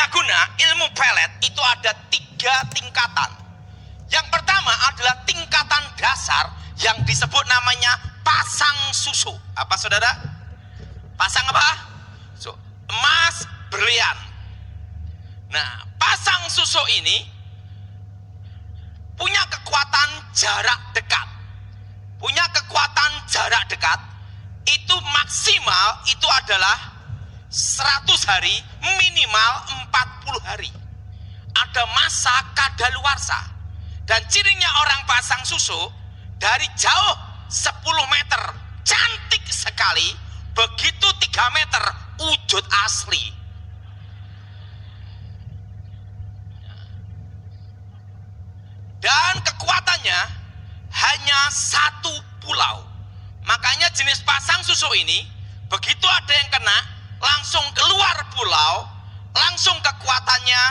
Kenaguna ilmu pelet itu ada 3 tingkatan. Yang pertama adalah tingkatan dasar yang disebut namanya pasang susu. Apa saudara? Pasang apa? So, emas, berlian. Nah, pasang susu ini punya kekuatan jarak dekat. Punya kekuatan jarak dekat itu maksimal itu adalah 100 hari, minimal 40 hari. Ada masa kadaluarsa. Dan cirinya orang pasang susu dari jauh 10 meter cantik sekali, begitu 3 meter wujud asli. Dan kekuatannya hanya 1 pulau. Makanya jenis pasang susu ini begitu ada yang kena langsung keluar pulau, langsung kekuatannya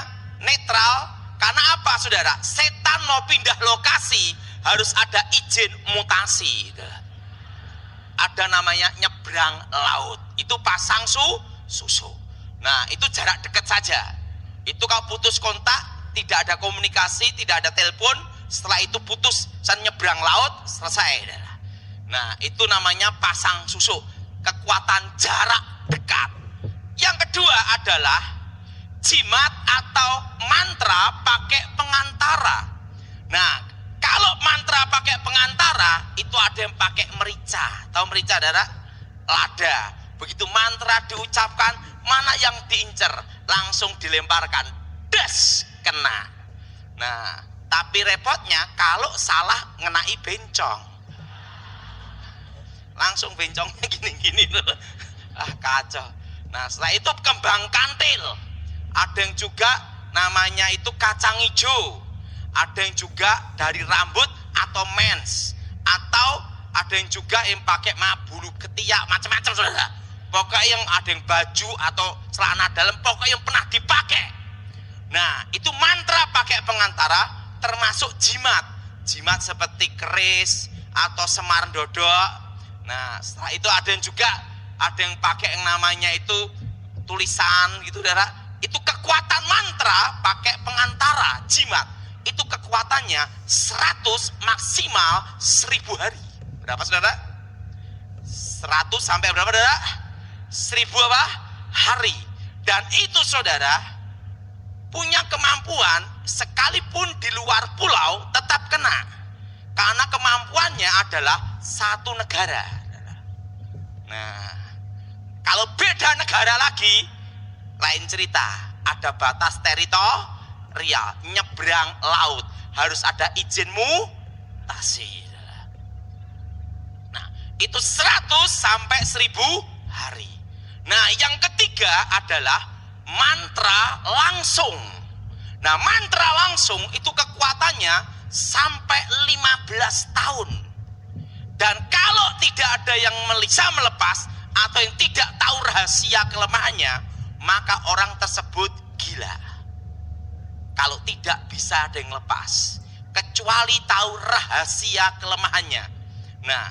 netral. Karena apa saudara? Setan mau pindah lokasi harus ada izin mutasi. Ada namanya nyebrang laut. Itu pasang susu. Nah, itu jarak dekat saja. Itu kalau putus kontak, tidak ada komunikasi, tidak ada telepon, setelah itu putus, saya nyebrang laut, selesai. Nah, itu namanya pasang susu. Kekuatan jarak dekat. Yang kedua adalah jimat atau mantra pakai pengantara. Nah, kalau mantra pakai pengantara itu ada yang pakai merica. Tahu merica, saudara? Lada. Begitu mantra diucapkan, mana yang diincer langsung dilemparkan, des, kena. Nah, tapi repotnya kalau salah ngenai bencong, langsung bencongnya gini-gini loh. Kacau. Nah, setelah itu kembang kantil. Ada yang juga namanya itu kacang hijau. Ada yang juga dari rambut atau mens. Atau ada yang juga yang pakai bulu ketiak, macam-macam saudara. Pokoknya yang ada yang baju atau celana dalam, pokoknya yang pernah dipakai. Nah, itu mantra pakai pengantara termasuk jimat. Jimat seperti keris atau semar dodok. Nah, setelah itu ada yang juga ada yang pakai yang namanya itu tulisan gitu saudara. Itu kekuatan mantra pakai pengantara jimat. Itu kekuatannya 100 maksimal 1000 hari. Berapa saudara? 100 sampai berapa saudara? 1000 apa? Hari. Dan itu saudara punya kemampuan sekalipun di luar pulau tetap kena. Karena kemampuannya adalah satu negara. Nah, kalau beda negara lagi, lain cerita. Ada batas teritorial, nyebrang laut, harus ada izin mutasi. Nah, itu 100 sampai 1000 hari. Nah, yang ketiga adalah mantra langsung. Nah, mantra langsung itu kekuatannya sampai 15 tahun. Dan kalau tidak ada yang bisa melepas atau yang tidak tahu rahasia kelemahannya, maka orang tersebut gila. Kalau tidak bisa ada yang lepas, kecuali tahu rahasia kelemahannya. Nah,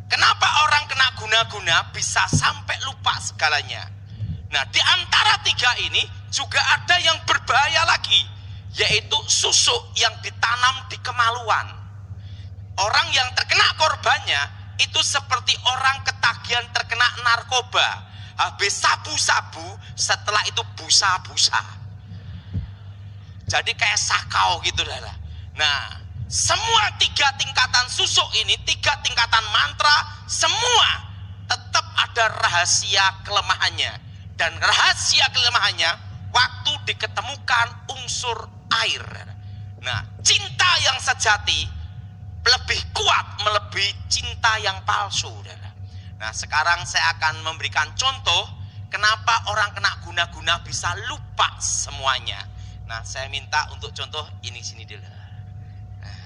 kenapa orang kena guna-guna bisa sampai lupa segalanya? Nah, di antara 3 ini juga ada yang berbahaya lagi, yaitu susuk yang ditanam di kemaluan. Orang yang terkena korbannya itu seperti orang ketagihan terkena narkoba. Habis sabu-sabu, setelah itu busa-busa. Jadi kayak sakau gitu. Nah, semua 3 tingkatan susuk ini, 3 tingkatan mantra, semua tetap ada rahasia kelemahannya. Dan rahasia kelemahannya waktu diketemukan unsur air. Nah, cinta yang sejati lebih kuat melebihi cinta yang palsu. Nah, sekarang saya akan memberikan contoh kenapa orang kena guna-guna bisa lupa semuanya. Nah, saya minta untuk contoh ini sini dulu. Nah,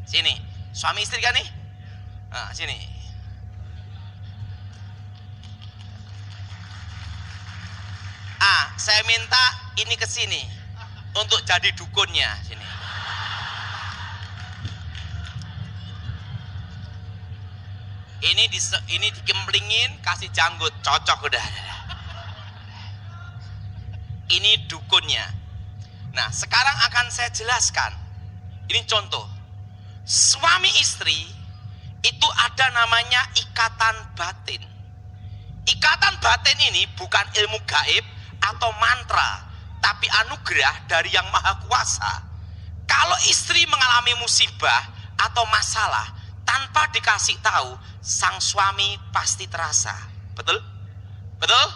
sini, suami istri kan nih? Nah, sini. Saya minta ini ke sini untuk jadi dukunnya sini. Ini dikemplingin, kasih janggut, cocok udah. Ini dukunnya. Nah, sekarang akan saya jelaskan. Ini contoh. Suami istri itu ada namanya ikatan batin. Ikatan batin ini bukan ilmu gaib atau mantra, tapi anugerah dari Yang Maha Kuasa. Kalau istri mengalami musibah atau masalah tanpa dikasih tahu, sang suami pasti terasa. Betul? Betul?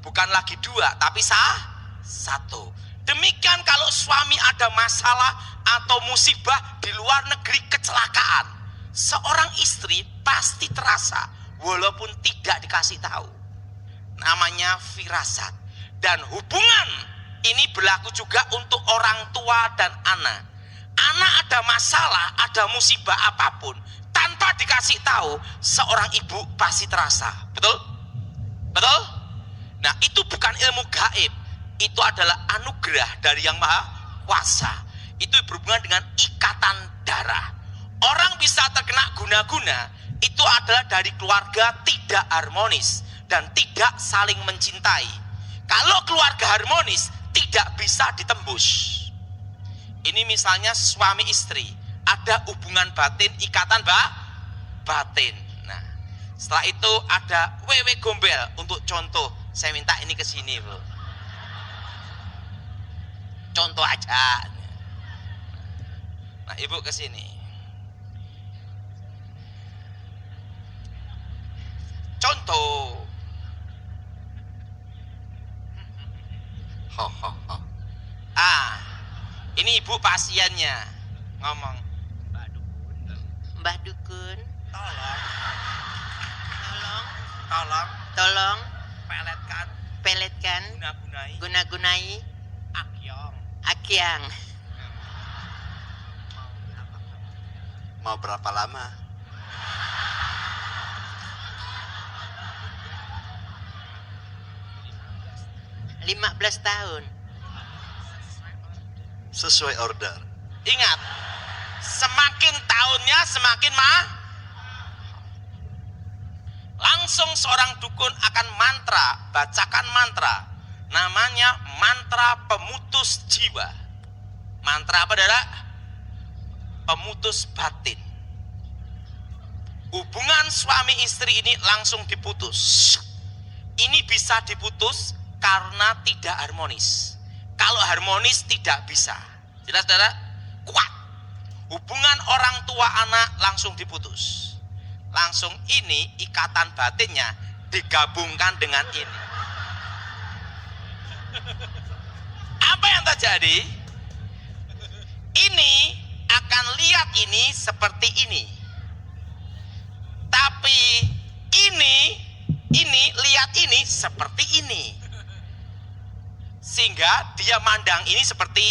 Bukan lagi dua, tapi satu. Demikian kalau suami ada masalah atau musibah di luar negeri, kecelakaan, seorang istri pasti terasa walaupun tidak dikasih tahu. Namanya firasat. Dan hubungan ini berlaku juga untuk orang tua dan anak. Anak ada masalah, ada musibah apapun, tanpa dikasih tahu, seorang ibu pasti terasa. Betul? Betul? Nah, itu bukan ilmu gaib. Itu adalah anugerah dari Yang Maha Kuasa. Itu berhubungan dengan ikatan darah. Orang bisa terkena guna-guna, itu adalah dari keluarga tidak harmonis dan tidak saling mencintai. Kalau keluarga harmonis, tidak bisa ditembus. Ini misalnya suami istri, ada hubungan batin, ikatan batin. Nah, setelah itu ada wewe gombel. Untuk contoh, saya minta ini ke sini, Bu. Contoh aja. Nah, ibu ke sini. Contoh. Ini ibu pasiennya ngomong. Mbah Dukun, tolong peletkan guna-gunai akyang. Mau berapa lama? Lima 15 tahun. Sesuai order. Ingat, semakin tahunnya semakin langsung seorang dukun akan bacakan mantra. Namanya mantra pemutus jiwa. Mantra apa, Dara? Pemutus batin. Hubungan suami istri ini langsung diputus. Ini bisa diputus karena tidak harmonis. Kalau harmonis tidak bisa. Jelas, Dara? Kuat. Hubungan orang tua anak langsung diputus. Langsung ini ikatan batinnya digabungkan dengan ini. Apa yang terjadi? Ini akan lihat ini seperti ini. Tapi ini lihat ini seperti ini. Sehingga dia mandang ini seperti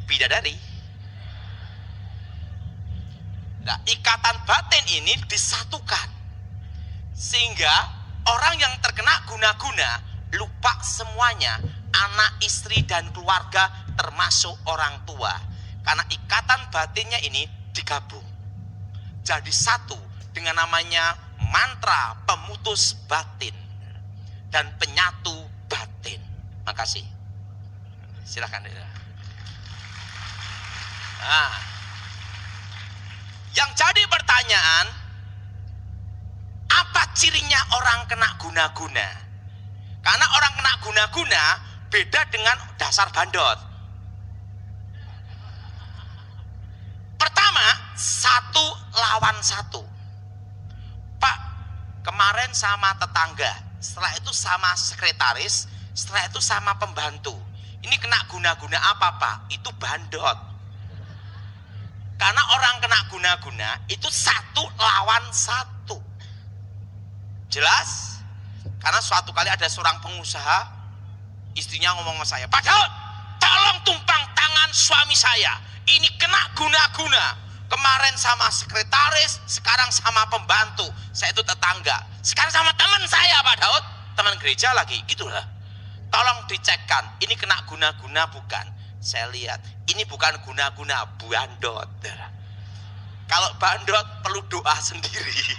bidadari. Nah, ikatan batin ini disatukan. Sehingga orang yang terkena guna-guna lupa semuanya, anak, istri, dan keluarga termasuk orang tua. Karena ikatan batinnya ini digabung. Jadi satu dengan namanya mantra pemutus batin dan penyatu batin. Makasih. Silakan. Nah, yang jadi pertanyaan, apa cirinya orang kena guna-guna? Karena orang kena guna-guna beda dengan dasar bandot. Pertama, satu lawan satu. Pak, kemarin sama tetangga, setelah itu sama sekretaris, setelah itu sama pembantu. Ini kena guna-guna apa, Pak? Itu bandot. Karena orang kena guna-guna itu satu lawan satu. Jelas? Karena suatu kali ada seorang pengusaha, istrinya ngomong sama saya, Pak Daud, tolong tumpang tangan suami saya. Ini kena guna-guna. Kemarin sama sekretaris, sekarang sama pembantu. Saya itu tetangga. Sekarang sama teman saya, Pak Daud. Teman gereja lagi, gitulah. Tolong dicekkan, ini kena guna-guna bukan? Saya lihat, ini bukan guna-guna, bandot. Kalau bandot perlu doa sendiri.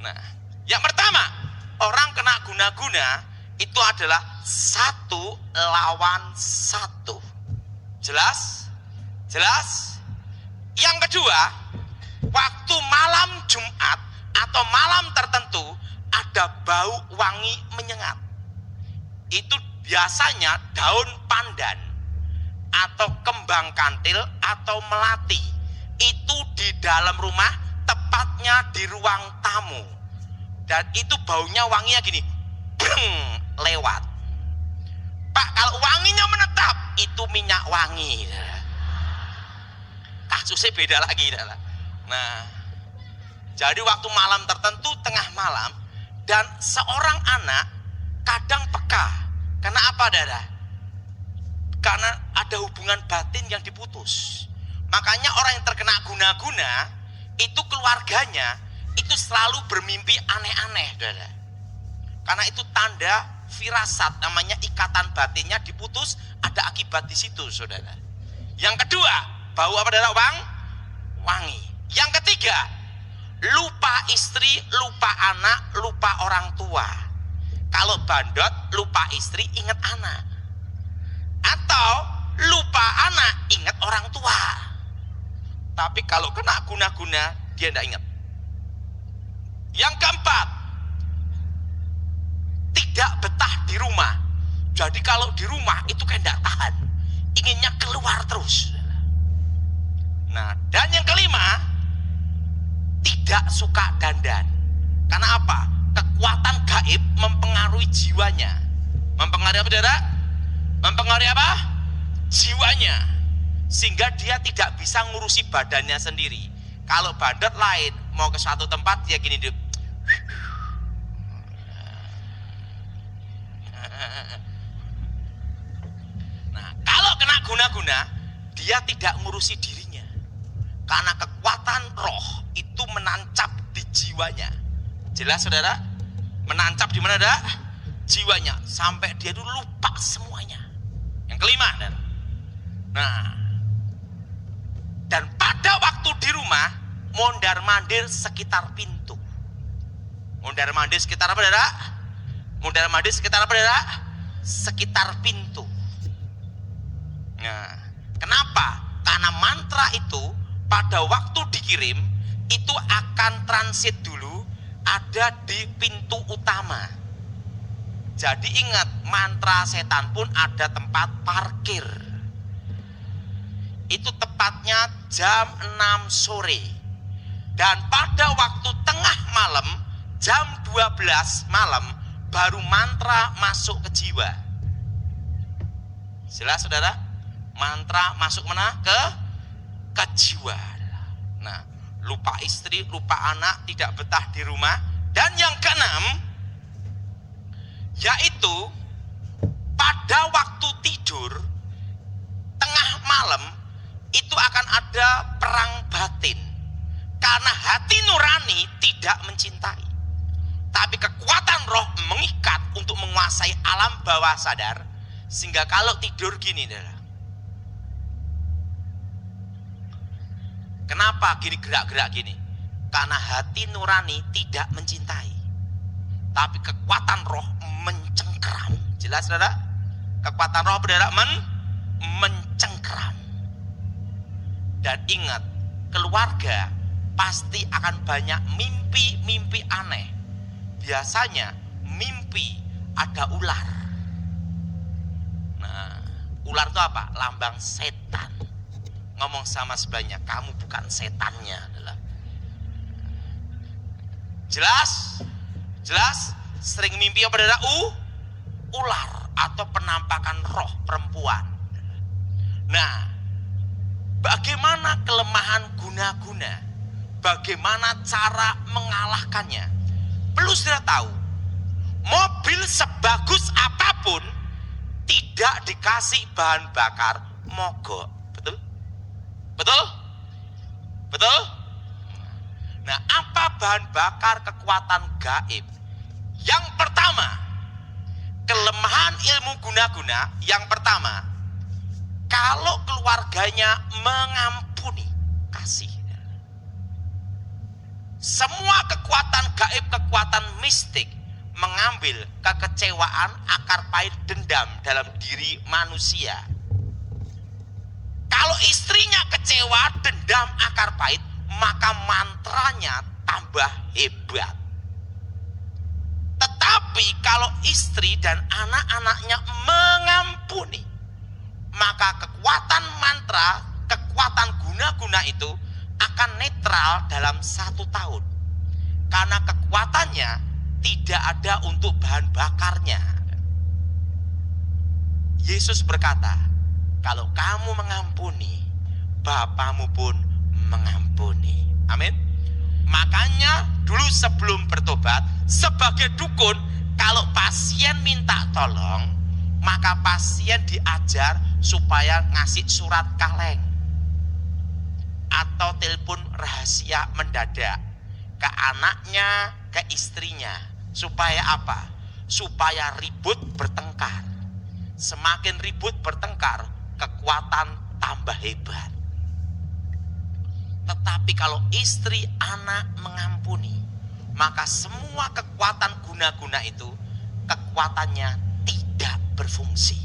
Nah, yang pertama, orang kena guna-guna itu adalah 1 lawan 1. Jelas? Jelas? Yang kedua, waktu malam Jumat atau malam tertentu ada bau wangi menyengat. Itu biasanya daun pandan atau kembang kantil atau melati. Itu di dalam rumah, tepatnya di ruang tamu. Dan itu baunya wanginya gini, breng, lewat. Pak, kalau wanginya menetap, itu minyak wangi. Kasusnya beda lagi. Nah, jadi waktu malam tertentu, tengah malam, dan seorang anak kadang peka. Karena apa, Dara? Karena ada hubungan batin yang diputus. Makanya orang yang terkena guna-guna, itu keluarganya, itu selalu bermimpi aneh-aneh, Dara. Karena itu tanda firasat, namanya ikatan batinnya diputus, ada akibat di situ, saudara. Yang kedua, bau apa, Dara? Wangi. Yang ketiga, lupa istri, lupa anak, lupa orang tua. Kalau bandot, lupa istri, ingat anak. Atau lupa anak, ingat orang tua. Tapi kalau kena guna-guna, dia tidak ingat. Yang keempat, tidak betah di rumah. Jadi kalau di rumah itu kayak tidak tahan, inginnya keluar terus. Nah, dan yang kelima, tidak suka dandan. Karena apa? Kekuatan gaib mempengaruhi jiwanya. Mempengaruhi apa, Saudara? Mempengaruhi apa? Jiwanya. Sehingga dia tidak bisa ngurusi badannya sendiri. Kalau bandot lain, mau ke suatu tempat dia gini, nah, kalau kena guna-guna, dia tidak ngurusi dirinya. Karena kekuatan roh itu menancap di jiwanya. Jelas, Saudara? Menancap di mana, Saudara? Jiwanya, sampai dia dulu lupa semuanya. Yang kelima, Saudara. Nah, dan pada waktu di rumah, mondar-mandir sekitar pintu. Mondar-mandir sekitar apa, Saudara? Mondar-mandir sekitar apa, Saudara? Sekitar pintu. Nah, kenapa? Karena mantra itu pada waktu dikirim itu akan transit dulu ada di pintu utama. Jadi ingat, mantra setan pun ada tempat parkir. Itu tepatnya jam 6 sore. Dan pada waktu tengah malam, jam 12 malam, baru mantra masuk ke jiwa. Jelas, Saudara? Mantra masuk mana? Ke jiwa. Nah, lupa istri, lupa anak, tidak betah di rumah. Dan yang keenam, yaitu pada waktu tidur, tengah malam, itu akan ada perang batin. Karena hati nurani tidak mencintai. Tapi kekuatan roh mengikat untuk menguasai alam bawah sadar. Sehingga kalau tidur gini, Saudara. Kenapa gini gerak-gerak gini? Karena hati nurani tidak mencintai. Tapi kekuatan roh mencengkeram. Jelas, Saudara? Kekuatan roh, Saudara, mencengkeram. Dan ingat, keluarga pasti akan banyak mimpi-mimpi aneh. Biasanya mimpi ada ular. Nah, ular itu apa? Lambang setan. Ngomong sama sebelahnya, kamu bukan setannya. Adalah jelas? Jelas? Sering mimpi apa, Saudara? Ular atau penampakan roh perempuan. Nah, bagaimana kelemahan guna-guna? Bagaimana cara mengalahkannya? Perlu Saudara tahu, mobil sebagus apapun tidak dikasih bahan bakar mogok. Betul? Betul? Betul? Nah, apa bahan bakar kekuatan gaib? Yang pertama, kelemahan ilmu guna-guna. Yang pertama, kalau keluarganya mengampuni, kasih. Semua kekuatan gaib, kekuatan mistik mengambil kekecewaan, akar pahit dendam dalam diri manusia. Kalau istrinya kecewa, dendam, akar pahit, maka mantranya tambah hebat. Tetapi kalau istri dan anak-anaknya mengampuni, maka kekuatan mantra, kekuatan guna-guna itu akan netral dalam 1 tahun. Karena kekuatannya tidak ada untuk bahan bakarnya. Yesus berkata, kalau kamu mengampuni, Bapamu pun mengampuni. Amin. Makanya dulu sebelum bertobat, sebagai dukun, kalau pasien minta tolong, maka pasien diajar supaya ngasih surat kaleng atau telepon rahasia mendadak ke anaknya, ke istrinya. Supaya apa? Supaya ribut bertengkar. Semakin ribut bertengkar, kekuatan tambah hebat. Tetapi kalau istri, anak mengampuni, maka semua kekuatan guna-guna itu, kekuatannya tidak berfungsi.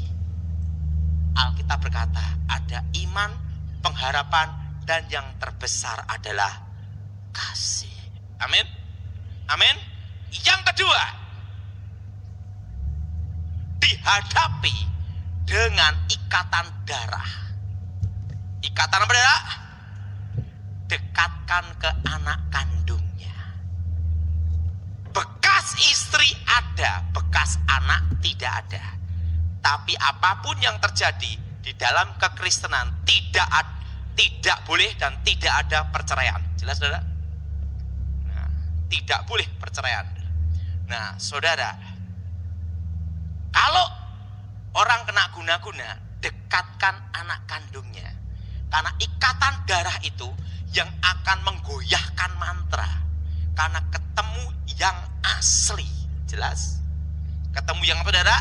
Alkitab berkata, ada iman, pengharapan, dan yang terbesar adalah kasih. Amin. Amin. Yang kedua, dihadapi dengan ikatan darah. Ikatan apa, saudara? Dekatkan ke anak kandungnya. Bekas istri ada, bekas anak tidak ada. Tapi apapun yang terjadi di dalam kekristenan tidak boleh dan tidak ada perceraian. Jelas, saudara? Nah, tidak boleh perceraian. Nah, saudara, kalau orang kena guna-guna, dekatkan anak kandungnya. Karena ikatan darah itu yang akan menggoyahkan mantra. Karena ketemu yang asli. Jelas? Ketemu yang apa, saudara?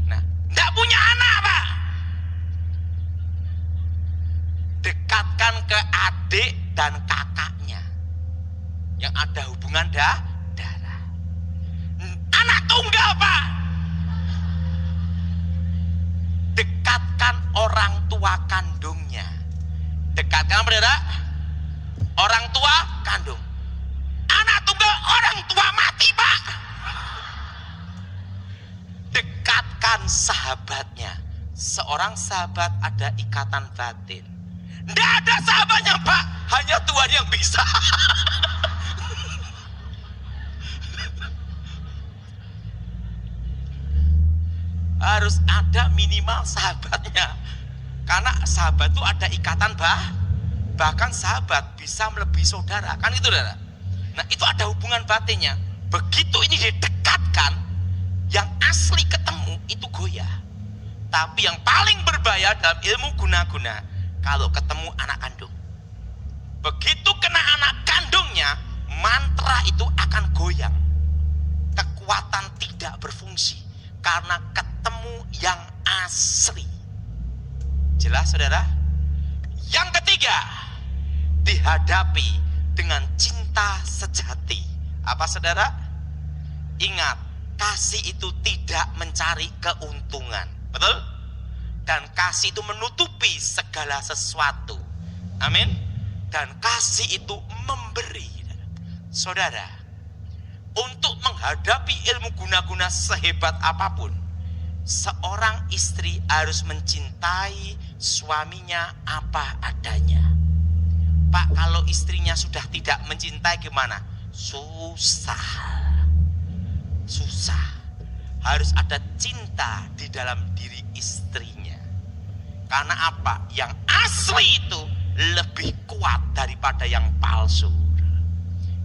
Nah, enggak punya anak, Pak. Dekatkan ke adik dan kakaknya yang ada hubungan darah. Anak tunggal, Pak. Dekatkan orang tua kandungnya. Dekatkan apa, saudara? Orang tua kandung. Anak tunggal, orang tua mati, Pak. Dekatkan sahabatnya. Seorang sahabat ada ikatan batin. Tidak ada sahabatnya, Pak. Hanya Tuhan yang bisa. Harus ada minimal sahabatnya. Karena sahabat itu ada ikatan bahkan sahabat bisa melebihi saudara. Kan itu, saudara? Nah, itu ada hubungan batinnya. Begitu ini didekatkan, yang asli ketemu itu goyah. Tapi yang paling berbahaya dalam ilmu guna-guna, kalau ketemu anak kandung. Begitu kena anak kandungnya, mantra itu akan goyang. Kekuatan tidak berfungsi karena ketemu yang asli. Jelas, saudara? Yang ketiga, dihadapi dengan cinta sejati. Apa, saudara? Ingat, kasih itu tidak mencari keuntungan. Betul? Dan kasih itu menutupi segala sesuatu. Amin. Dan kasih itu memberi. Saudara, untuk menghadapi ilmu guna-guna sehebat apapun, seorang istri harus mencintai suaminya apa adanya. Pak, kalau istrinya sudah tidak mencintai gimana? Susah. Harus ada cinta di dalam diri istrinya. Karena apa? Yang asli itu lebih kuat daripada yang palsu.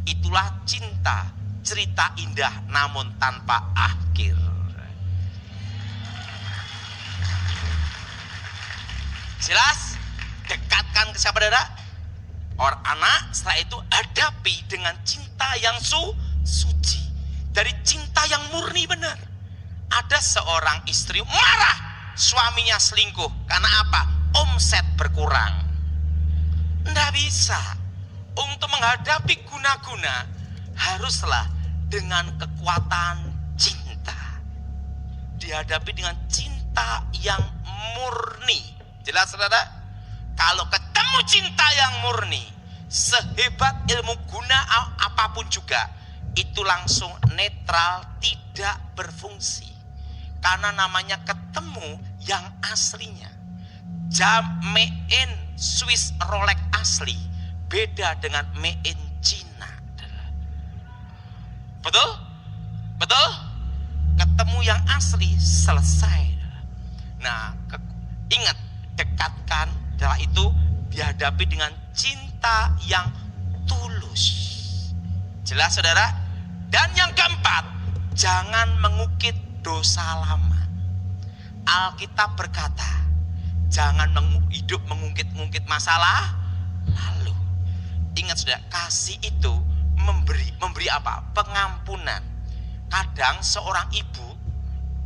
Itulah cinta, cerita indah namun tanpa akhir. Jelas? Dekatkan ke siapa, saudara? Orang anak, setelah itu hadapi dengan cinta yang suci. Dari cinta yang murni benar. Ada seorang istri marah suaminya selingkuh. Karena apa? Omset berkurang. Nggak bisa. Untuk menghadapi guna-guna, haruslah dengan kekuatan dihadapi dengan cinta yang murni. Jelas saudara? Kalau ketemu cinta yang murni, sehebat ilmu guna apapun juga, itu langsung netral, tidak berfungsi. Karena namanya ketemu yang aslinya. Jam made in Swiss Rolex asli beda dengan made in China. Betul? Betul? Ketemu yang asli, selesai. Nah, ingat, dekatkan, setelah itu dihadapi dengan cinta yang tulus. Jelas saudara? Dan yang keempat, jangan mengukit dosa lama. Alkitab berkata, jangan hidup mengungkit-ungkit masalah lalu. Ingat saudara, kasih itu memberi apa? Pengampunan. Kadang seorang ibu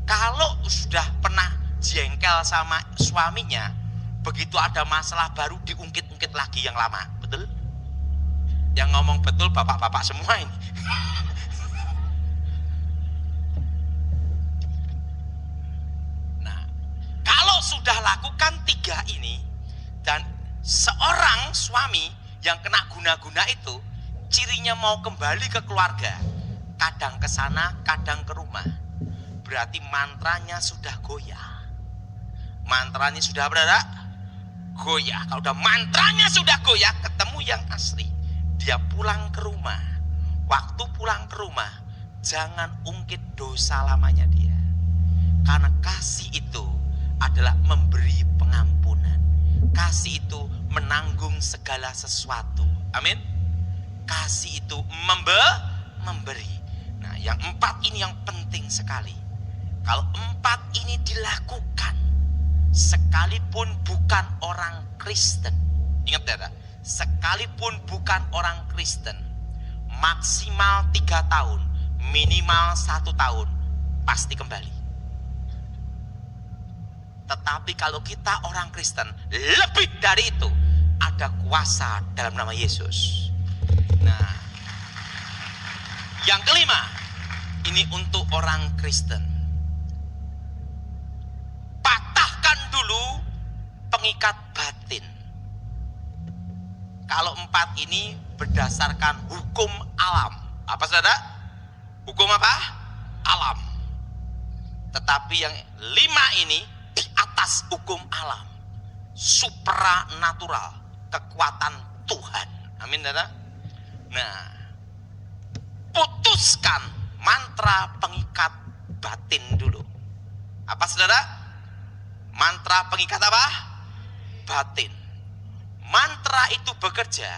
kalau sudah pernah jengkel sama suaminya, begitu ada masalah baru diungkit-ungkit lagi yang lama. Betul? Yang ngomong betul bapak-bapak semua ini. Nah, kalau sudah lakukan 3 ini, dan seorang suami yang kena guna-guna itu, cirinya mau kembali ke keluarga, kadang ke sana, kadang ke rumah, berarti mantranya sudah goyah. Mantranya sudah berada goyah. Kalau udah mantranya sudah goyah, ketemu yang asli, dia pulang ke rumah. Waktu pulang ke rumah, jangan ungkit dosa lamanya dia. Karena kasih itu adalah memberi pengampunan. Kasih itu menanggung segala sesuatu. Amin. Kasih itu memberi. Nah, yang 4 ini yang penting sekali. Kalau 4 ini dilakukan, sekalipun bukan orang Kristen, ingat ya, sekalipun bukan orang Kristen, maksimal 3 tahun, minimal 1 tahun, pasti kembali. Tetapi kalau kita orang Kristen, lebih dari itu, ada kuasa dalam nama Yesus. Nah, yang kelima, ini untuk orang Kristen. Patahkan dulu pengikat batin. Kalau 4 ini berdasarkan hukum alam. Apa saudara? Hukum apa? Alam. Tetapi yang 5 ini di atas hukum alam. Supranatural. Kekuatan Tuhan. Amin saudara? Nah, putuskan mantra pengikat batin dulu. Apa saudara? Mantra pengikat apa? Batin. Mantra itu bekerja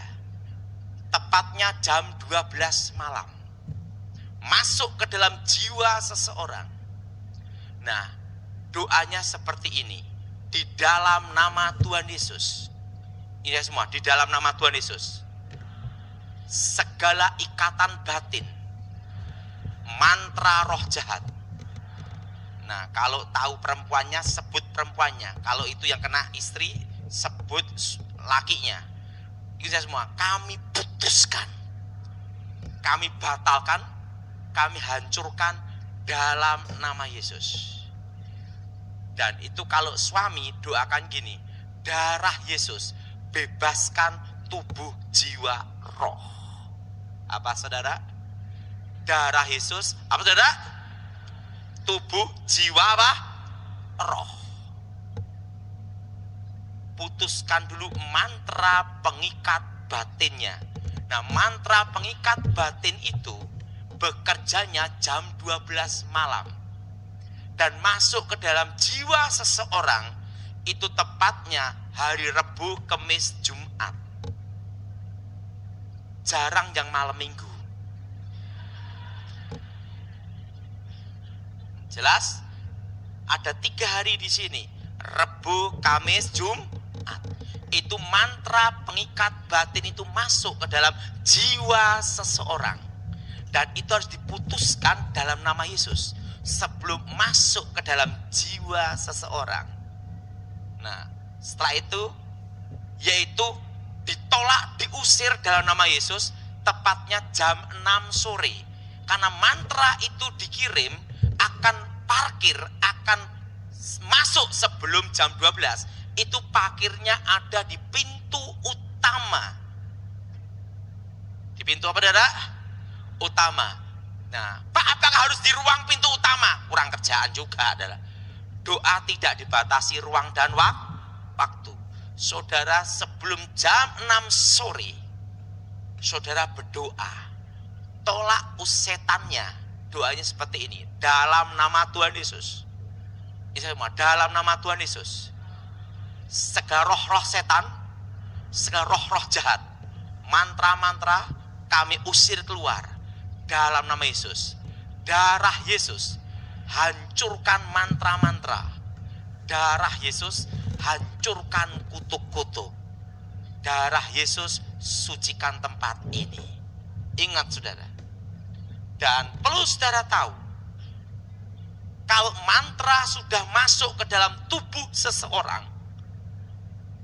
tepatnya jam 12 malam. Masuk ke dalam jiwa seseorang. Nah, doanya seperti ini. Di dalam nama Tuhan Yesus. Ini semua, di dalam nama Tuhan Yesus. Segala ikatan batin, mantra roh jahat. Nah, kalau tahu perempuannya, sebut perempuannya. Kalau itu yang kena istri, sebut lakinya. Itu semua kami putuskan, kami batalkan, kami hancurkan dalam nama Yesus. Dan itu kalau suami doakan gini, darah Yesus bebaskan tubuh, jiwa, roh. Apa saudara? Darah Yesus, apa saudara? Tubuh, jiwa, apa? Roh. Putuskan dulu mantra pengikat batinnya. Nah, mantra pengikat batin itu bekerjanya jam 12 malam. Dan masuk ke dalam jiwa seseorang itu tepatnya hari Rabu, Kamis, Jumat. Jarang yang malam minggu. Jelas? Ada 3 hari di sini. Rabu, Kamis, Jumat. Itu mantra pengikat batin itu masuk ke dalam jiwa seseorang. Dan itu harus diputuskan dalam nama Yesus sebelum masuk ke dalam jiwa seseorang. Nah, setelah itu yaitu ditolak, diusir dalam nama Yesus tepatnya jam 6 sore. Karena mantra itu dikirim akan parkir akan masuk sebelum jam 12, itu parkirnya ada di pintu utama. Di pintu apa, saudara? Utama. Nah, Pak, apakah harus di ruang pintu utama? Kurang kerjaan juga, adalah doa tidak dibatasi ruang dan waktu. Saudara, sebelum jam 6 sore, saudara berdoa, tolak setannya. Doanya seperti ini, dalam nama Tuhan Yesus. Ini semua, dalam nama Tuhan Yesus. Segala roh-roh setan, segala roh-roh jahat, mantra-mantra kami usir keluar dalam nama Yesus. Darah Yesus hancurkan mantra-mantra. Darah Yesus hancurkan kutuk-kutuk. Darah Yesus sucikan tempat ini. Ingat, saudara. Dan perlu saudara tahu, kalau mantra sudah masuk ke dalam tubuh seseorang,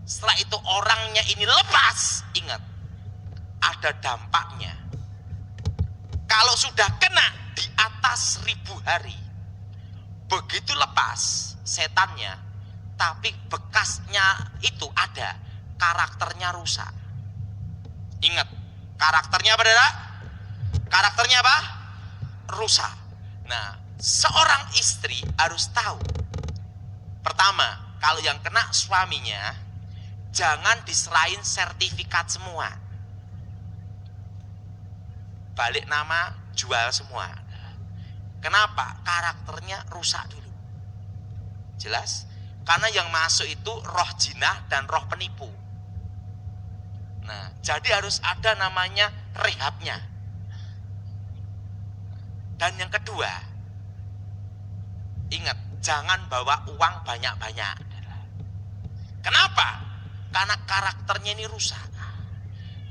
setelah itu orangnya ini lepas, ingat, ada dampaknya. Kalau sudah kena di atas 1000 hari, begitu lepas setannya, tapi bekasnya itu ada, karakternya rusak. Ingat, karakternya apa, saudara? Karakternya apa? Rusak. Nah, seorang istri harus tahu. Pertama, kalau yang kena suaminya, jangan diserahin sertifikat semua. Balik nama, jual semua. Kenapa? Karakternya rusak dulu. Jelas? Karena yang masuk itu roh jinah dan roh penipu. Nah, jadi harus ada namanya rehabnya. Dan yang kedua, ingat, jangan bawa uang banyak-banyak. Kenapa? Karena karakternya ini rusak.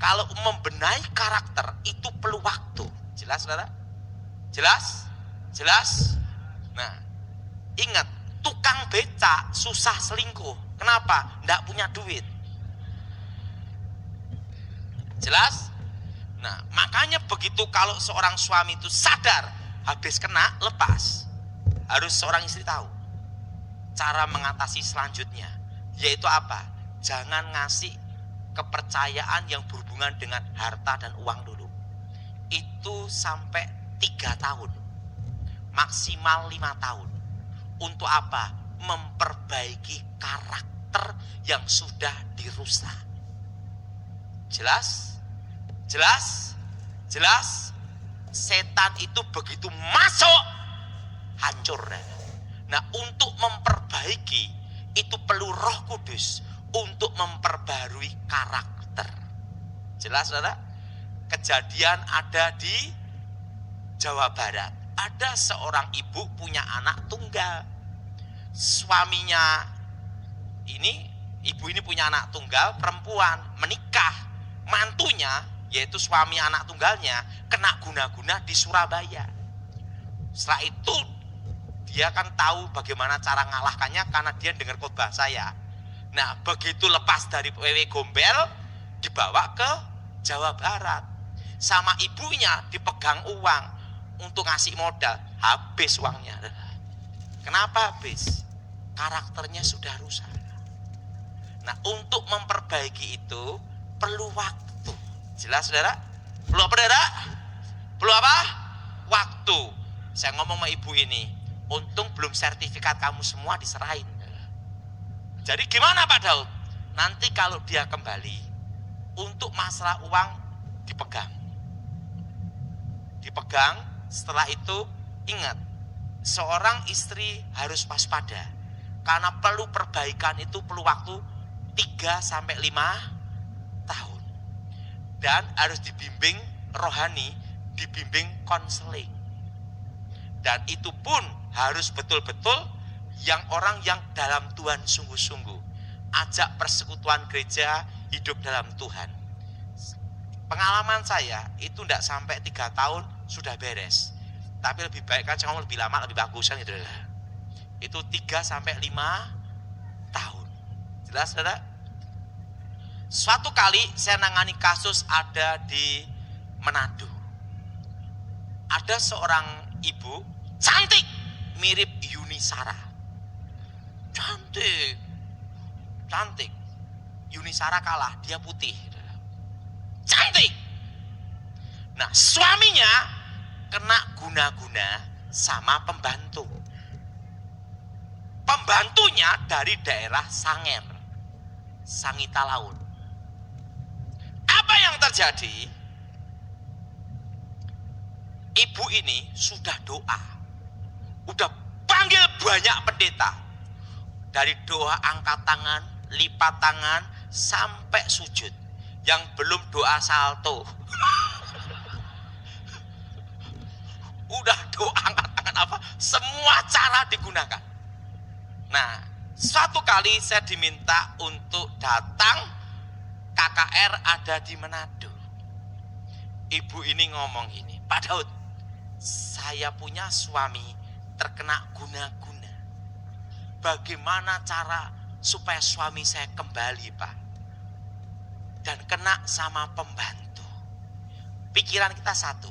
Kalau membenahi karakter itu perlu waktu. Jelas, saudara? Jelas? Jelas? Nah, ingat, tukang becak susah selingkuh. Kenapa? Nggak punya duit. Jelas? Nah, makanya begitu kalau seorang suami itu sadar habis kena, lepas. Harus seorang istri tahu cara mengatasi selanjutnya. Yaitu apa? Jangan ngasih kepercayaan yang berhubungan dengan harta dan uang dulu. Itu sampai 3 tahun. Maksimal 5 tahun. Untuk apa? Memperbaiki karakter yang sudah dirusak. Jelas? Jelas? Jelas? Setan itu begitu masuk, hancur. Nah, untuk memperbaiki itu perlu Roh Kudus untuk memperbarui karakter. Jelas, saudara? Kejadian ada di Jawa Barat. Ada seorang ibu punya anak tunggal. Suaminya ini, ibu ini punya anak tunggal perempuan, menikah. Mantunya, yaitu suami anak tunggalnya, kena guna-guna di Surabaya. Setelah itu dia kan tahu bagaimana cara ngalahkannya karena dia dengar khotbah saya. Nah, begitu lepas dari PW Gombel, dibawa ke Jawa Barat. Sama ibunya dipegang uang untuk ngasih modal, habis uangnya. Kenapa habis? Karakternya sudah rusak. Nah, untuk memperbaiki itu perlu waktu. Jelas, saudara? Perlu apa, saudara? Perlu apa? Waktu. Saya ngomong sama ibu ini, untung belum sertifikat kamu semua diserahin. Jadi gimana Pak Daud? Nanti kalau dia kembali, untuk masalah uang dipegang. Dipegang, setelah itu ingat, seorang istri harus waspada. Karena perlu perbaikan itu perlu waktu 3-5 tahun. Dan harus dibimbing rohani, dibimbing konseling. Dan itu pun harus betul-betul yang orang yang dalam Tuhan sungguh-sungguh. Ajak persekutuan gereja, hidup dalam Tuhan. Pengalaman saya itu tidak sampai 3 tahun sudah beres. Tapi lebih baik kan, saya ngomong lebih lama lebih bagus kan gitu. Itu 3-5 tahun. Jelas, saudara? Suatu kali saya nangani kasus ada di Manado. Ada seorang ibu cantik, mirip Yuni Shara. Cantik. Cantik. Yuni Shara kalah, dia putih. Cantik. Nah, suaminya kena guna-guna sama pembantu. Pembantunya dari daerah Sanger, Sangita Laut. Apa yang terjadi? Ibu ini sudah doa, udah panggil banyak pendeta. Dari doa angkat tangan, lipat tangan, sampai sujud. Yang belum doa salto. Udah doa angkat tangan apa? Semua cara digunakan. Nah, suatu kali saya diminta untuk datang, KKR ada di Manado. Ibu ini ngomong gini, Pak Daud, saya punya suami terkena guna-guna. Bagaimana cara supaya suami saya kembali, Pak? Dan kena sama pembantu. Pikiran kita satu,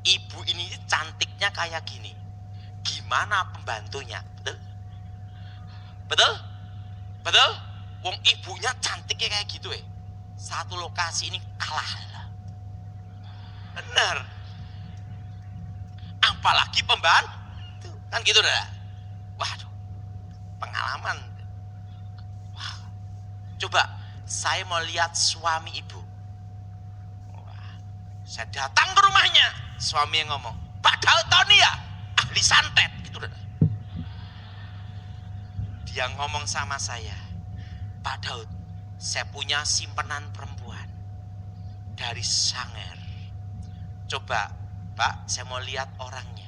ibu ini cantiknya kayak gini. Gimana pembantunya? Betul? Betul? Betul? Wong ibunya cantiknya kayak gitu Satu lokasi ini kalah. Benar. Apalagi pembantu. Kan gitu dah. Waduh. Pengalaman. Wah. Coba saya mau lihat suami ibu. Wah. Saya datang ke rumahnya. Suami yang ngomong, Pak Daud tahu nih ya? Ahli santet. Gitu dah. Dia ngomong sama saya, Pak Daud, saya punya simpenan perempuan dari Sanger. Coba, Pak, saya mau lihat orangnya.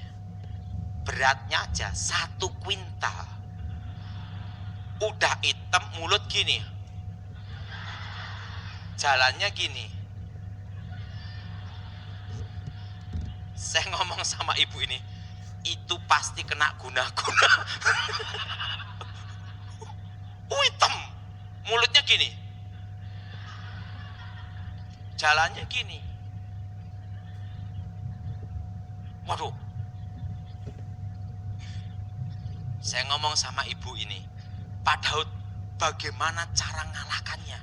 Beratnya aja 1 kuintal. Udah hitam, mulut gini. Jalannya gini. Saya ngomong sama ibu ini, itu pasti kena guna-guna. Hitam, mulutnya gini, jalannya gini. Waduh, saya ngomong sama ibu ini, Pak Daud, bagaimana cara ngalahkannya?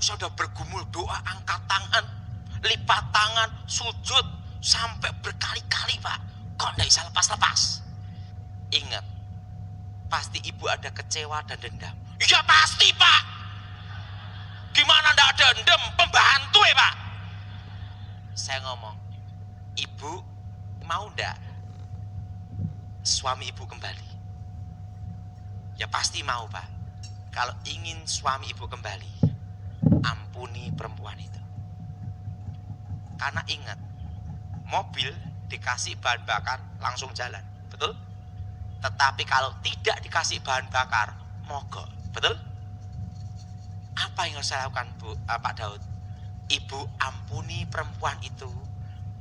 Saya udah bergumul doa, angkat tangan, lipat tangan, sujud sampai berkali-kali, Pak. Kok nggak bisa lepas-lepas? Ingat, pasti ibu ada kecewa dan dendam. Iya pasti, Pak. Gimana ndak ada dendam? Pembantu Pak. Saya ngomong, ibu mau ndak suami ibu kembali? Ya pasti mau, Pak. Kalau ingin suami ibu kembali, ampuni perempuan itu. Karena ingat, mobil dikasih bahan bakar langsung jalan, betul? Tetapi kalau tidak dikasih bahan bakar, mogok. Betul? Apa yang harus saya lakukan, Pak Daud? Ibu ampuni perempuan itu.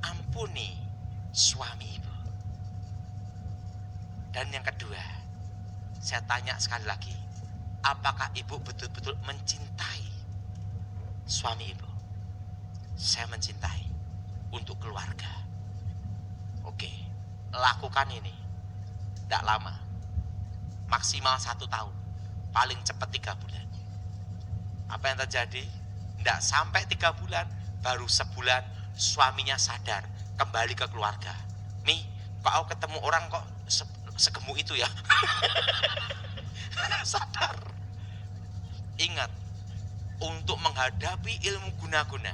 Ampuni suami ibu. Dan yang kedua, saya tanya sekali lagi. Apakah ibu betul-betul mencintai suami ibu? Saya mencintai untuk keluarga. Oke, lakukan ini. Tidak lama, maksimal 1 tahun, paling cepat 3 bulan. Apa yang terjadi? Tidak sampai 3 bulan, baru sebulan suaminya sadar, kembali ke keluarga. Mi, kok aku ketemu orang kok segemuk itu ya? Sadar. Ingat, untuk menghadapi ilmu guna-guna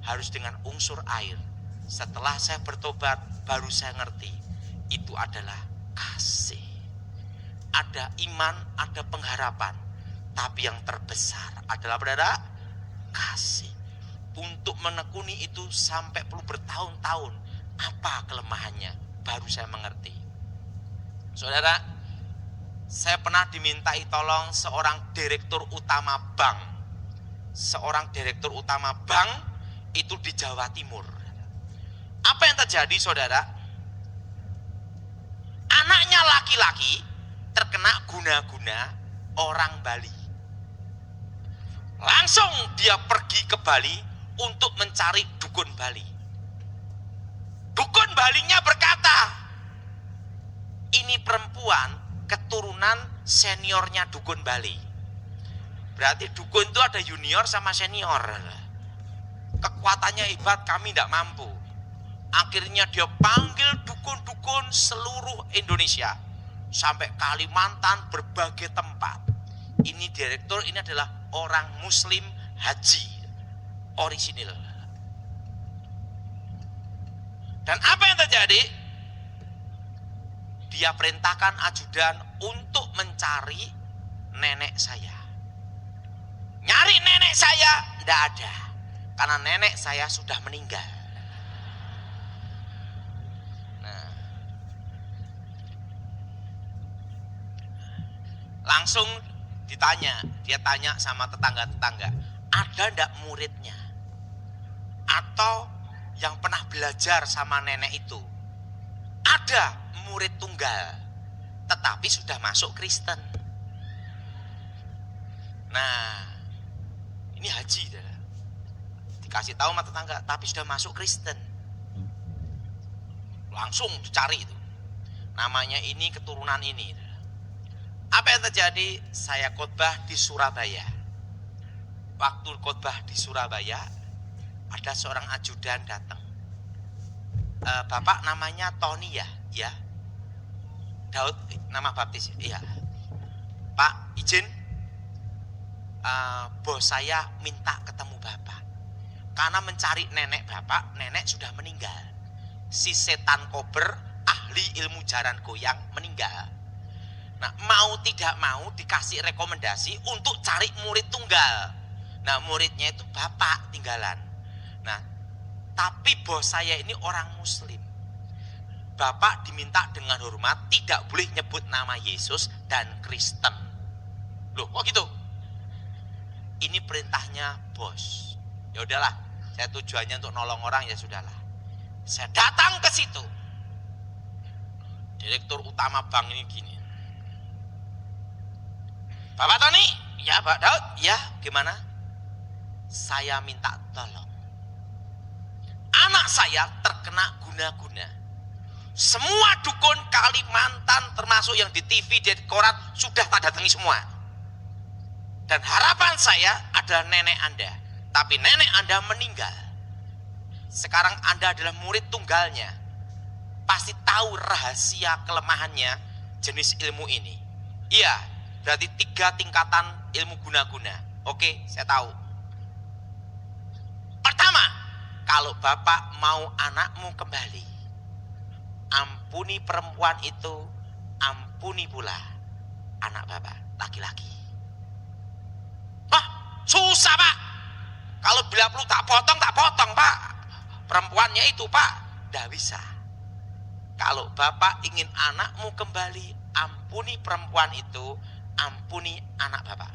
harus dengan unsur air. Setelah saya bertobat, baru saya ngerti itu adalah kasih. Ada iman, ada pengharapan. Tapi yang terbesar adalah saudara, kasih. Untuk menekuni itu sampai perlu bertahun-tahun. Apa kelemahannya? Baru saya mengerti. Saudara, saya pernah dimintai tolong seorang direktur utama bank. Seorang direktur utama bank itu di Jawa Timur. Apa yang terjadi, saudara? Anaknya laki-laki terkena guna-guna orang Bali. Langsung dia pergi ke Bali untuk mencari dukun Bali. Dukun Balinya berkata, Ini perempuan keturunan seniornya dukun Bali. Berarti dukun itu ada junior sama senior. Kekuatannya hebat, kami tidak mampu. Akhirnya dia panggil dukun-dukun seluruh Indonesia. Sampai Kalimantan, berbagai tempat. Ini direktur, ini adalah orang muslim haji orisinil. Dan apa yang terjadi? Dia perintahkan ajudan untuk mencari nenek saya. Nyari nenek saya, tidak ada. Karena nenek saya sudah meninggal. Nah, langsung ditanya, dia tanya sama tetangga-tetangga, ada ndak muridnya? Atau yang pernah belajar sama nenek itu? Ada murid tunggal, tetapi sudah masuk Kristen. Nah, ini haji dah. Dikasih tahu sama tetangga, tapi sudah masuk Kristen. Langsung dicari itu. Namanya ini, keturunan ini. Apa yang terjadi? Saya khotbah di Surabaya. Waktu khotbah di Surabaya, ada seorang ajudan datang. Bapak namanya Tony ya? Ya. Daud, nama baptis. Iya. Pak, izin. Bos saya minta ketemu Bapak. Karena mencari nenek Bapak, nenek sudah meninggal. Si setan kober, ahli ilmu jaran goyang, meninggal. Nah, mau tidak mau dikasih rekomendasi untuk cari murid tunggal. Nah, muridnya itu Bapak tinggalan. Nah, tapi bos saya ini orang muslim. Bapak diminta dengan hormat tidak boleh nyebut nama Yesus dan Kristen. Loh, kok gitu? Ini perintahnya bos. Ya udahlah, saya tujuannya untuk nolong orang, ya sudahlah. Saya datang ke situ. Direktur utama bank ini gini. Bapak Tony? Ya, Pak Daud? Ya, gimana? Saya minta tolong. Anak saya terkena guna-guna. Semua dukun Kalimantan termasuk yang di TV, di koran sudah tak datangi semua. Dan harapan saya adalah nenek Anda. Tapi nenek Anda meninggal. Sekarang Anda adalah murid tunggalnya. Pasti tahu rahasia kelemahannya jenis ilmu ini. Iya, berarti 3 tingkatan ilmu guna-guna. Oke, saya tahu. Pertama, kalau Bapak mau anakmu kembali, ampuni perempuan itu, ampuni pula anak Bapak laki-laki. Wah, susah Pak. Kalau bila perlu tak potong Pak. Perempuannya itu Pak, tidak bisa. Kalau Bapak ingin anakmu kembali, ampuni perempuan itu, ampuni anak Bapak.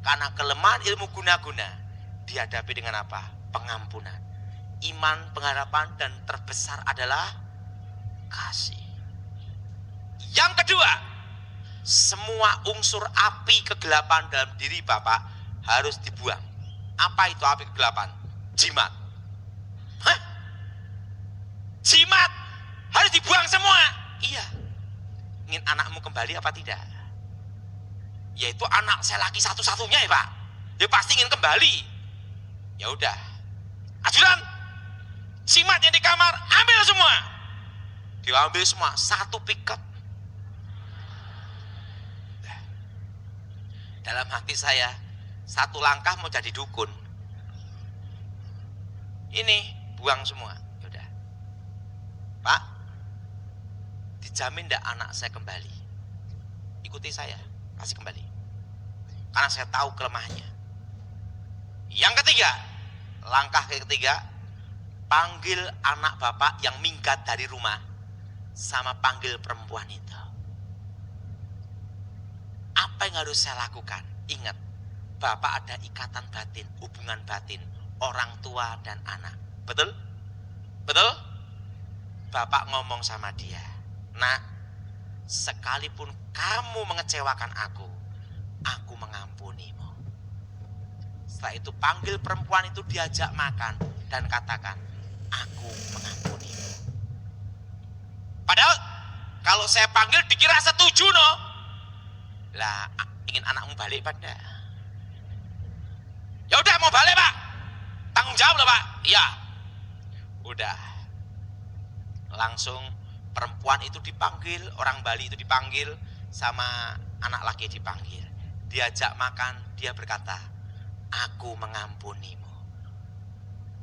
Karena kelemahan ilmu guna-guna dihadapi dengan apa? Pengampunan. Iman, pengharapan, dan terbesar adalah kasih. Yang kedua, semua unsur api kegelapan dalam diri Bapak harus dibuang. Apa itu api kegelapan? Jimat. Hah? Jimat harus dibuang semua. Iya. Ingin anakmu kembali apa tidak? Yaitu anak saya laki satu-satunya ya Pak. Dia pasti ingin kembali. Ya udah. Ajudan, jimat yang di kamar ambil semua. Diambil semua, satu pickup. Dalam hati saya, satu langkah mau jadi dukun. Ini buang semua. Yaudah. Pak, dijamin tidak anak saya kembali. Ikuti saya, pasti kembali. Karena saya tahu kelemahannya. Yang ketiga, langkah ketiga, panggil anak Bapak yang minggat dari rumah, sama panggil perempuan itu. Apa yang harus saya lakukan? Ingat, Bapak ada ikatan batin, hubungan batin, orang tua dan anak. Betul? Betul? Bapak ngomong sama dia, nak, sekalipun kamu mengecewakan aku mengampunimu. Setelah itu panggil perempuan itu, diajak makan dan katakan, aku mengampunimu. Padahal kalau saya panggil dikira setuju no. Lah, ingin anakmu balik pada? Ya udah mau balik Pak. Tanggung jawab lah Pak. Iya. Udah. Langsung perempuan itu dipanggil, orang Bali itu dipanggil, sama anak laki dipanggil. Diajak makan, dia berkata, aku mengampunimu.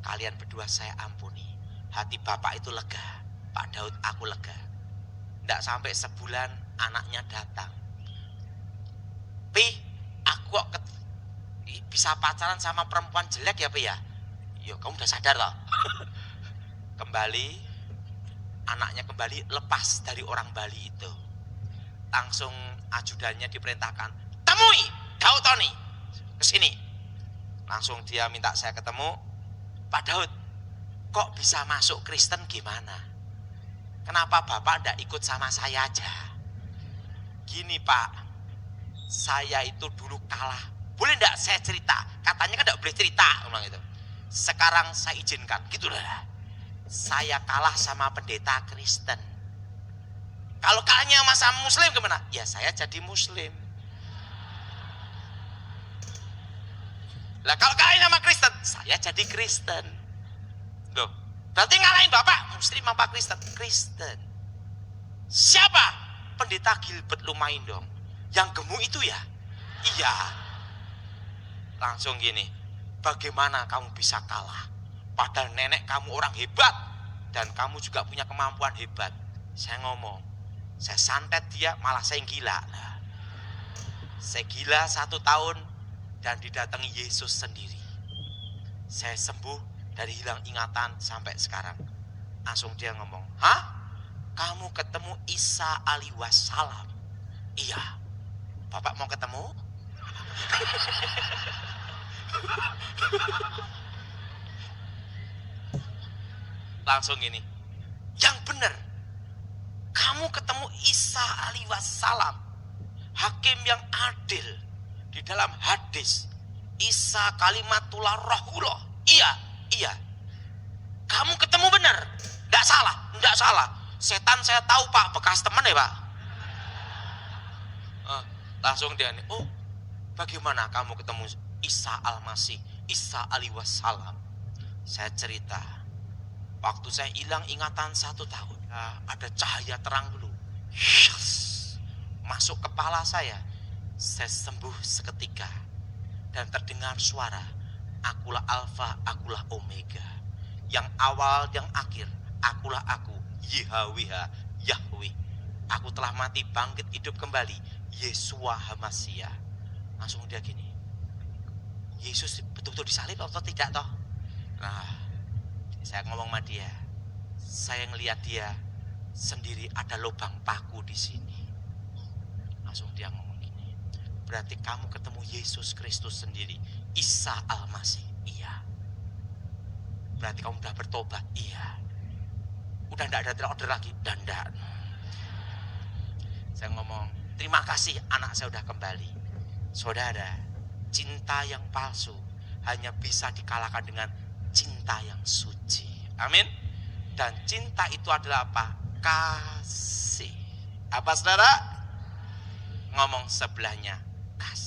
Kalian berdua saya ampuni. Hati bapak itu lega. Pak Daud aku lega. Tidak sampai sebulan anaknya datang. Pi, aku kok bisa pacaran sama perempuan jelek ya Pi ya? Yo kamu udah sadar loh. Kembali, anaknya kembali lepas dari orang Bali itu. Langsung ajudannya diperintahkan, temui Daud Tony, kesini. Langsung dia minta saya ketemu. Pak Daud, kok bisa masuk Kristen gimana? Kenapa Bapak tidak ikut sama saya aja? Gini Pak, saya itu dulu kalah. Boleh tidak saya cerita? Katanya kan tidak boleh cerita. Gitu. Sekarang saya izinkan, gitu lah. Saya kalah sama pendeta Kristen. Kalau kalahnya sama Muslim gimana? Ya saya jadi Muslim. Lah kalau kalahnya sama Kristen, saya jadi Kristen. Loh, berarti ngalahin Bapak Muslim apa Kristen? Kristen. Siapa? Pendeta Gilbert Lumaindong. Yang gemuk itu ya? Iya. Langsung gini, bagaimana kamu bisa kalah? Padahal nenek kamu orang hebat dan kamu juga punya kemampuan hebat. Saya ngomong, saya santet dia, malah saya gila. Nah, saya gila 1 tahun dan didatangi Yesus sendiri. Saya sembuh dari hilang ingatan sampai sekarang. Langsung dia ngomong, hah? Kamu ketemu Isa alaihi wassalam? Iya. Bapak mau ketemu? Langsung gini, yang benar, kamu ketemu Isa alaihi wassalam, hakim yang adil. Di dalam hadis, Isa kalimatullah rohullah. Iya, iya. Kamu ketemu benar, tidak salah, tidak salah. Setan saya tahu Pak, bekas teman ya Pak. Langsung dia nih, oh bagaimana kamu ketemu Isa al-Masih, Isa alaihi wassalam? Saya cerita, waktu saya hilang ingatan 1 tahun, ada cahaya terang dulu, masuk kepala saya sembuh seketika, dan terdengar suara, akulah Alfa, akulah Omega, yang awal, yang akhir, akulah aku, Yahweh, Yahweh. Aku telah mati, bangkit, hidup kembali, Yesua Hamasia. Langsung dia gini, Yesus betul-betul disalib atau tidak toh? Nah, saya ngomong sama dia, saya ngelihat dia sendiri ada lubang paku di sini. Langsung dia ngomong gini, berarti kamu ketemu Yesus Kristus sendiri, Isa al-Masih. Iya. Berarti kamu udah bertobat. Iya. Udah enggak ada order lagi. Dan enggak. Saya ngomong, terima kasih anak saya udah kembali. Saudara, cinta yang palsu hanya bisa dikalahkan dengan cinta yang suci. Amin. Dan cinta itu adalah apa? Kasih. Apa saudara? Ngomong sebelahnya, kasih.